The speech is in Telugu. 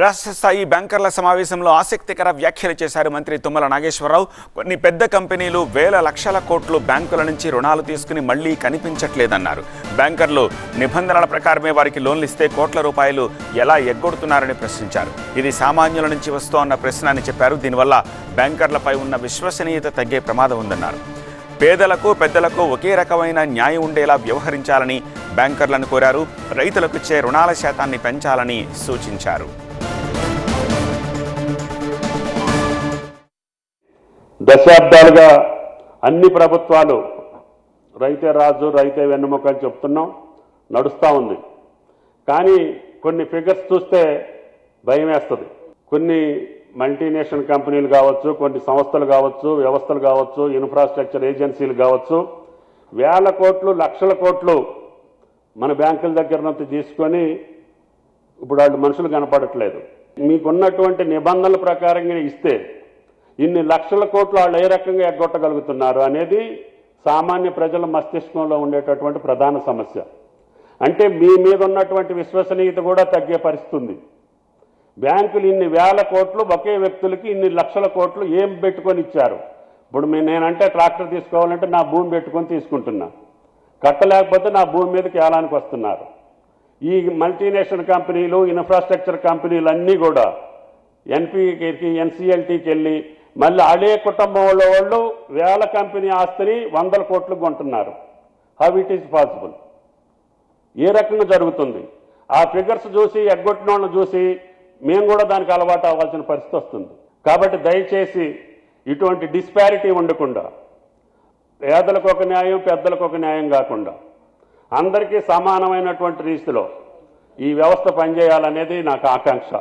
రాష్ట్ర స్థాయి బ్యాంకర్ల సమావేశంలో ఆసక్తికర వ్యాఖ్యలు చేశారు మంత్రి తుమ్మల నాగేశ్వరరావు. కొన్ని పెద్ద కంపెనీలు వేల లక్షల కోట్లు బ్యాంకుల నుంచి రుణాలు తీసుకుని మళ్లీ కనిపించట్లేదన్నారు. బ్యాంకర్లు నిబంధనల ప్రకారమే వారికి లోన్లు ఇస్తే కోట్ల రూపాయలు ఎలా ఎగ్గొడుతున్నారని ప్రశ్నించారు. ఇది సామాన్యుల నుంచి వస్తోన్న ప్రశ్న అని చెప్పారు. దీనివల్ల బ్యాంకర్లపై ఉన్న విశ్వసనీయత తగ్గే ప్రమాదం ఉందన్నారు. పేదలకు పెద్దలకు ఒకే రకమైన న్యాయం ఉండేలా వ్యవహరించాలని బ్యాంకర్లను కోరారు. రైతులకు ఇచ్చే రుణాల శాతాన్ని పెంచాలని సూచించారు. దశాబ్దాలుగా అన్ని ప్రభుత్వాలు రైతే రాజు రైతే వెన్నెముక అని చెప్తున్నాం, నడుస్తూ ఉంది. కానీ కొన్ని ఫిగర్స్ చూస్తే భయం వేస్తుంది. కొన్ని మల్టీనేషనల్ కంపెనీలు కావచ్చు, కొన్ని సంస్థలు కావచ్చు, వ్యవస్థలు కావచ్చు, ఇన్ఫ్రాస్ట్రక్చర్ ఏజెన్సీలు కావచ్చు, వేల కోట్లు లక్షల కోట్లు మన బ్యాంకుల దగ్గర నుంచి తీసుకొని ఇప్పుడు వాళ్ళు మనుషులు కనపడట్లేదు. మీకున్నటువంటి నిబంధనల ప్రకారంగా ఇస్తే ఇన్ని లక్షల కోట్లు వాళ్ళు ఏ రకంగా ఎగ్గొట్టగలుగుతున్నారు అనేది సామాన్య ప్రజల మస్తిష్కంలో ఉండేటటువంటి ప్రధాన సమస్య. అంటే మీ మీద ఉన్నటువంటి విశ్వసనీయత కూడా తగ్గే పరిస్థితి ఉంది. బ్యాంకులు ఇన్ని వేల కోట్లు ఒకే వ్యక్తులకి ఇన్ని లక్షల కోట్లు ఏం పెట్టుకొని ఇచ్చారు? ఇప్పుడు నేనంటే ట్రాక్టర్ తీసుకోవాలంటే నా భూమి పెట్టుకొని తీసుకుంటున్నా, కట్టలేకపోతే నా భూమి మీదకి ఏలానికి వస్తున్నారు. ఈ మల్టీనేషనల్ కంపెనీలు, ఇన్ఫ్రాస్ట్రక్చర్ కంపెనీలు అన్నీ కూడా ఎన్పికి ఎన్సిఎల్టీకి వెళ్ళి మళ్ళీ అదే కుటుంబం వాళ్ళు వేల కంపెనీ ఆస్తిని వందల కోట్లు కొంటున్నారు. How it is possible? ఏ రకంగా జరుగుతుంది? ఆ ఫిగర్స్ చూసి ఎగ్గొట్టిన వాళ్ళని చూసి మేము కూడా దానికి అలవాటు అవ్వాల్సిన పరిస్థితి వస్తుంది. కాబట్టి దయచేసి ఇటువంటి డిస్పారిటీ ఉండకుండా, పేదలకు ఒక న్యాయం పెద్దలకు ఒక న్యాయం కాకుండా అందరికీ సమానమైనటువంటి రీతిలో ఈ వ్యవస్థ పనిచేయాలనేది నాకు ఆకాంక్ష.